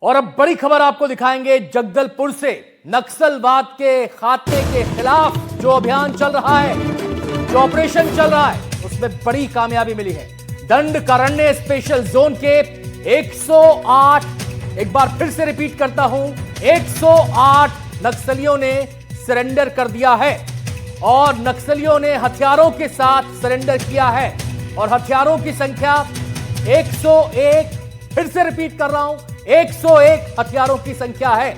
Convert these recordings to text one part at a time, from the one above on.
और अब बड़ी खबर आपको दिखाएंगे जगदलपुर से। नक्सलवाद के खात्मे के खिलाफ जो अभियान चल रहा है, जो ऑपरेशन चल रहा है, उसमें बड़ी कामयाबी मिली है। दंडकारण्य स्पेशल जोन के 108, एक बार फिर से रिपीट करता हूं, 108 नक्सलियों ने सरेंडर कर दिया है और नक्सलियों ने हथियारों के साथ सरेंडर किया है और हथियारों की संख्या 101, फिर से रिपीट कर रहा हूं, 101 हथियारों की संख्या है।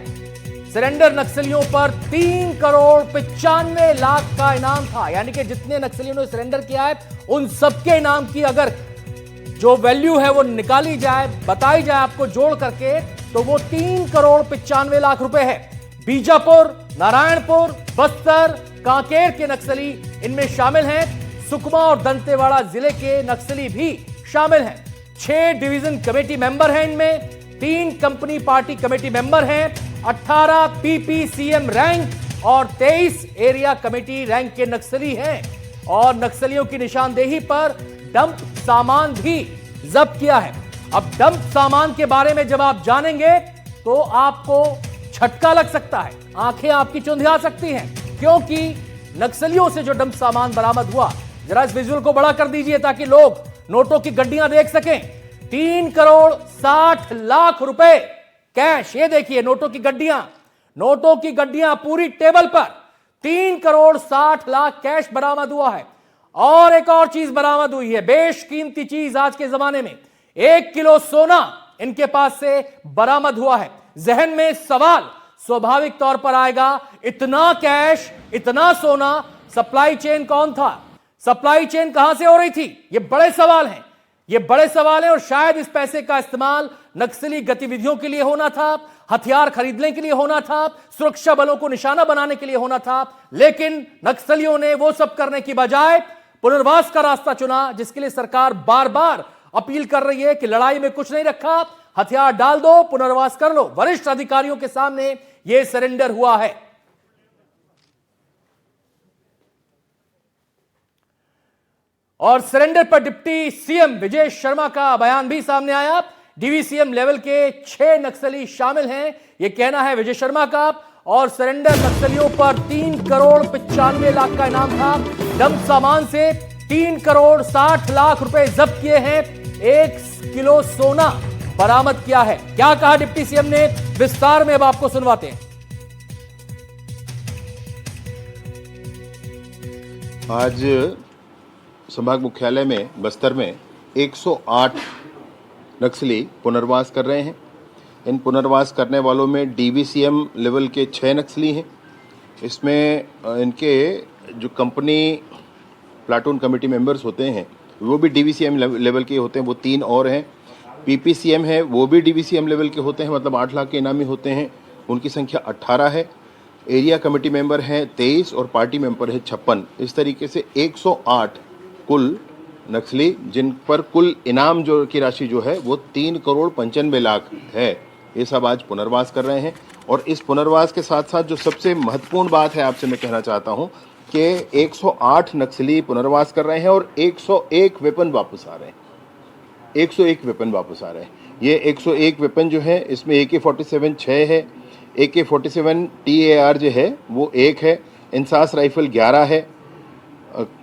सरेंडर नक्सलियों पर 3 करोड़ 95 लाख का इनाम था। यानी कि जितने नक्सलियों ने सरेंडर किया है उन सबके इनाम की अगर जो वैल्यू है वो निकाली जाए, बताई जाए आपको जोड़ करके, तो वो 3 करोड़ 95 लाख रुपए है। बीजापुर, नारायणपुर, बस्तर, कांकेर के नक्सली इनमें शामिल हैं। सुकमा और दंतेवाड़ा जिले के नक्सली भी शामिल हैं। 6 डिवीजन कमेटी मेंबर हैं इनमें, 3 कंपनी पार्टी कमेटी मेंबर हैं, 18 पीपीसीएम रैंक और 23 एरिया कमेटी रैंक के नक्सली हैं। और नक्सलियों की निशानदेही पर डंप सामान भी जब्त किया है। अब डंप सामान के बारे में जब आप जानेंगे तो आपको झटका लग सकता है, आंखें आपकी चुंधिया सकती हैं, क्योंकि नक्सलियों से जो डंप सामान बरामद हुआ, जरा इस विजुअल को बड़ा कर दीजिए ताकि लोग नोटों की गड्डियां देख सकें। 3 करोड़ 60 लाख रुपए कैश, ये देखिए नोटों की गड्डियां पूरी टेबल पर। 3 करोड़ 60 लाख कैश बरामद हुआ है। और एक और चीज बरामद हुई है, बेशकीमती चीज आज के जमाने में, 1 किलो सोना इनके पास से बरामद हुआ है। जहन में सवाल स्वाभाविक तौर पर आएगा, इतना कैश, इतना सोना, सप्लाई चेन कौन था? सप्लाई चेन कहां से हो रही थी? ये बड़े सवाल हैं और शायद इस पैसे का इस्तेमाल नक्सली गतिविधियों के लिए होना था, हथियार खरीदने के लिए होना था, सुरक्षा बलों को निशाना बनाने के लिए होना था। लेकिन नक्सलियों ने वो सब करने की बजाय पुनर्वास का रास्ता चुना, जिसके लिए सरकार बार बार अपील कर रही है कि लड़ाई में कुछ नहीं रखा, हथियार डाल दो, पुनर्वास कर लो। वरिष्ठ अधिकारियों के सामने यह सरेंडर हुआ है। और सरेंडर पर डिप्टी सीएम विजय शर्मा का बयान भी सामने आया। डीवीसीएम लेवल के 6 नक्सली शामिल हैं, यह कहना है विजय शर्मा का। और सरेंडर नक्सलियों पर 3 करोड़ 95 लाख का इनाम था। डंप सामान से 3 करोड़ 60 लाख रुपए जब्त किए हैं। 1 किलो सोना बरामद किया है। क्या कहा डिप्टी सीएम ने, विस्तार में अब आपको सुनवाते हैं। आज संभाग मुख्यालय में बस्तर में 108 नक्सली पुनर्वास कर रहे हैं। इन पुनर्वास करने वालों में डीवीसीएम लेवल के 6 नक्सली हैं। इसमें इनके जो कंपनी प्लाटून कमेटी मेंबर्स होते हैं वो भी डीवीसीएम लेवल के होते हैं, वो 3 और हैं। पीपीसीएम है, वो भी डीवीसीएम लेवल के होते हैं, मतलब 8 लाख के इनामी होते हैं, उनकी संख्या 18 है। एरिया कमेटी मेंबर हैं 23 और पार्टी मेंबर है 56। इस तरीके से 108 कुल नक्सली, जिन पर कुल इनाम जो की राशि जो है वो 3 करोड़ 95 लाख है, ये सब आज पुनर्वास कर रहे हैं। और इस पुनर्वास के साथ साथ जो सबसे महत्वपूर्ण बात है आपसे मैं कहना चाहता हूं कि 108 नक्सली पुनर्वास कर रहे हैं और 101 वेपन वापस आ रहे हैं। 101 वेपन वापस आ रहे हैं। ये 101 वेपन जो है, इसमें AK-47 6 है, AK-47 TAR जो है वो 1 है, इंसास राइफल 11 है,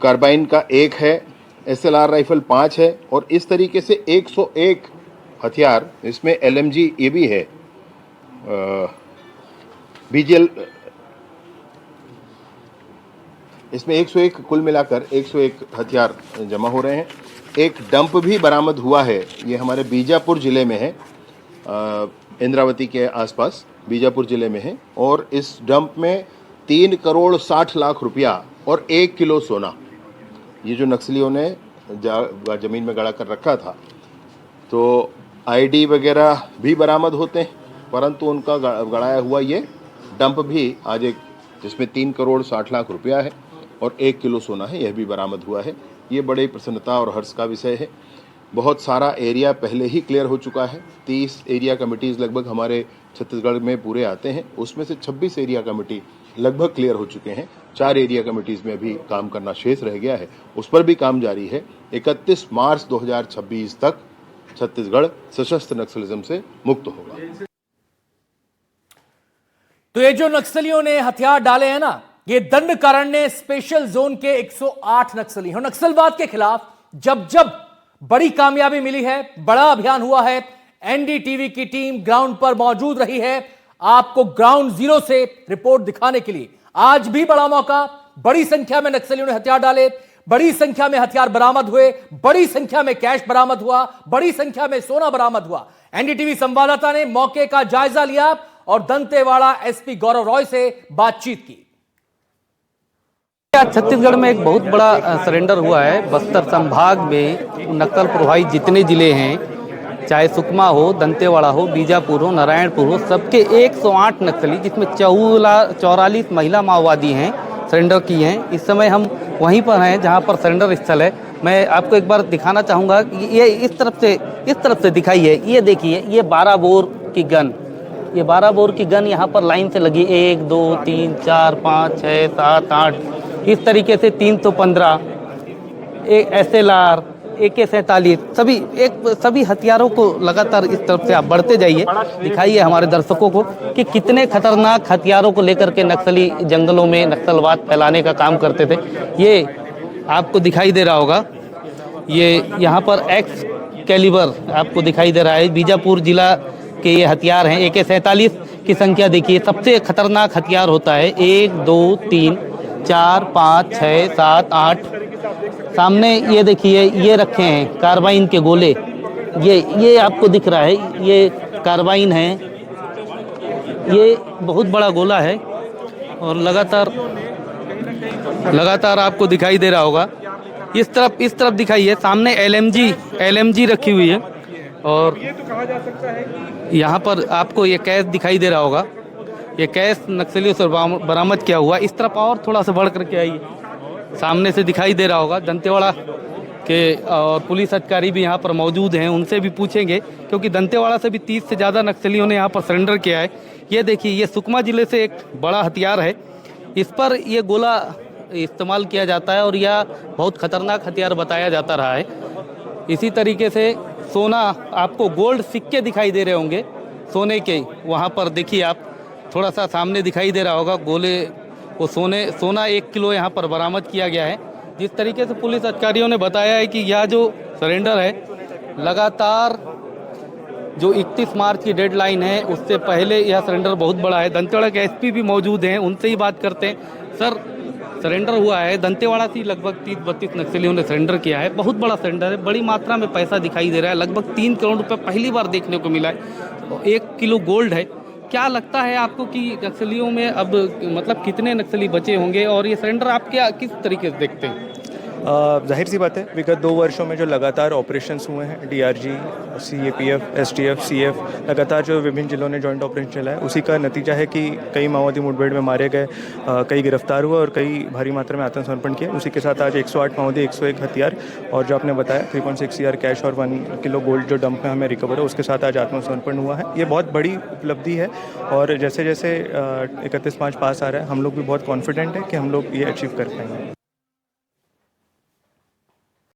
कार्बाइन का 1 है, SLR राइफल 5 है और इस तरीके से 101 हथियार, इसमें LMG ये भी है, BGL, इसमें 101 कुल मिलाकर 101 हथियार जमा हो रहे हैं। एक डंप भी बरामद हुआ है, ये हमारे बीजापुर जिले में है, इंद्रावती के आसपास बीजापुर जिले में है। और इस डंप में 3 करोड़ 60 लाख रुपया और 1 किलो सोना, ये जो नक्सलियों ने जमीन में गड़ा कर रखा था। तो ID वगैरह भी बरामद होते हैं, परंतु उनका गड़ाया हुआ ये डंप भी आज एक, जिसमें 3 करोड़ 60 लाख रुपया है और 1 किलो सोना है, यह भी बरामद हुआ है। ये बड़ी प्रसन्नता और हर्ष का विषय है। बहुत सारा एरिया पहले ही क्लियर हो चुका है। 30 एरिया कमिटीज़ लगभग हमारे छत्तीसगढ़ में पूरे आते हैं, उसमें से 26 एरिया कमेटी लगभग क्लियर हो चुके हैं। 4 एरिया कमेटीज़ में भी काम करना शेष रह गया है, उस पर भी काम जारी है। 31 मार्च 2026 तक छत्तीसगढ़ सशस्त्र नक्सलिज्म से मुक्त होगा। तो ये जो नक्सलियों ने हथियार डाले हैं ना, ये दंडकारण्य स्पेशल जोन के 108 नक्सली हैं। नक्सलवाद के खिलाफ जब जब बड़ी कामयाबी मिली है, बड़ा अभियान हुआ है, एनडीटीवी की टीम ग्राउंड पर मौजूद रही है आपको ग्राउंड जीरो से रिपोर्ट दिखाने के लिए। आज भी बड़ा मौका, बड़ी संख्या में नक्सलियों ने हथियार डाले, बड़ी संख्या में हथियार बरामद हुए, बड़ी संख्या में कैश बरामद हुआ, बड़ी संख्या में सोना बरामद हुआ। एनडीटीवी संवाददाता ने मौके का जायजा लिया और दंतेवाड़ा एसपी गौरव रॉय से बातचीत की। आज छत्तीसगढ़ में एक बहुत बड़ा सरेंडर हुआ है। बस्तर संभाग में नक्सल प्रभावित जितने जिले हैं, चाहे सुकमा हो, दंतेवाड़ा हो, बीजापुर हो, नारायणपुर हो, सबके 108 नक्सली, जिसमें 44 महिला माओवादी हैं, सरेंडर की हैं। इस समय हम वहीं पर हैं जहां पर सरेंडर स्थल है। मैं आपको एक बार दिखाना चाहूँगा। ये इस तरफ से दिखाइए। ये देखिए, ये 12 बोर की गन, ये 12 बोर की गन यहाँ पर लाइन से लगी। 1 2 3 4 5 6 7 8 इस तरीके से 315 SLR, AK-47 सभी हथियारों को लगातार इस तरफ से आप बढ़ते जाइए, दिखाइए हमारे दर्शकों को कि कितने खतरनाक हथियारों को लेकर के नक्सली जंगलों में नक्सलवाद फैलाने का काम करते थे। ये आपको दिखाई दे रहा होगा, ये यहाँ पर एक्स कैलिबर आपको दिखाई दे रहा है। बीजापुर जिला के ये हथियार हैं। AK-47 की संख्या देखिए, सबसे खतरनाक हथियार होता है। 1 2 3 4 5 6 7 8। सामने ये देखिए, ये रखे हैं कार्बाइन के गोले। ये आपको दिख रहा है, ये कार्बाइन है। ये बहुत बड़ा गोला है और लगातार आपको दिखाई दे रहा होगा। इस तरफ दिखाइए, सामने LMG रखी हुई है और यहाँ पर आपको ये कैश दिखाई दे रहा होगा। ये कैश नक्सलियों से बरामद किया हुआ। इस तरफ और थोड़ा सा बढ़ करके आइए, सामने से दिखाई दे रहा होगा। दंतेवाड़ा के और पुलिस अधिकारी भी यहाँ पर मौजूद हैं, उनसे भी पूछेंगे, क्योंकि दंतेवाड़ा से भी 30 से ज़्यादा नक्सलियों ने यहाँ पर सरेंडर किया है। ये देखिए, ये सुकमा जिले से एक बड़ा हथियार है। इस पर ये गोला इस्तेमाल किया जाता है और यह बहुत खतरनाक हथियार बताया जाता रहा है। इसी तरीके से सोना, आपको गोल्ड सिक्के दिखाई दे रहे होंगे सोने के, वहाँ पर देखिए आप, थोड़ा सा सामने दिखाई दे रहा होगा गोले, वो सोना 1 किलो यहाँ पर बरामद किया गया है। जिस तरीके से पुलिस अधिकारियों ने बताया है कि यह जो सरेंडर है, लगातार जो 31 मार्च की डेडलाइन है उससे पहले यह सरेंडर बहुत बड़ा है। दंतेवाड़ा के एसपी भी मौजूद हैं, उनसे ही बात करते हैं। सर, सरेंडर हुआ है दंतेवाड़ा से लगभग 30-32 नक्सलियों ने सरेंडर किया है। बहुत बड़ा सरेंडर है, बड़ी मात्रा में पैसा दिखाई दे रहा है। लगभग 3 करोड़ रुपये पहली बार देखने को मिला है। 1 किलो गोल्ड है। क्या लगता है आपको कि नक्सलियों में अब मतलब कितने नक्सली बचे होंगे और ये सरेंडर आप क्या किस तरीके से देखते हैं? जाहिर सी बात है, विगत 2 वर्षों में जो लगातार ऑपरेशंस हुए हैं, DRG, CAPF, STF, CF, लगातार जो विभिन्न जिलों ने जॉइंट ऑपरेशन चलाया, उसी का नतीजा है कि कई माओवादी मुठभेड़ में मारे गए, कई गिरफ्तार हुए और कई भारी मात्रा में आत्मसमर्पण किया। उसी के साथ आज 108 माओवादी, 101 हथियार और जो आपने बताया 3.6 CR कैश और 1 किलो गोल्ड जो डंप में हमें रिकवर है, उसके साथ आज आत्मसमर्पण हुआ है। ये बहुत बड़ी उपलब्धि है और जैसे जैसे 31 मार्च पास आ रहा है, हम लोग भी बहुत कॉन्फिडेंट है कि हम लोग ये अचीव कर पाएंगे।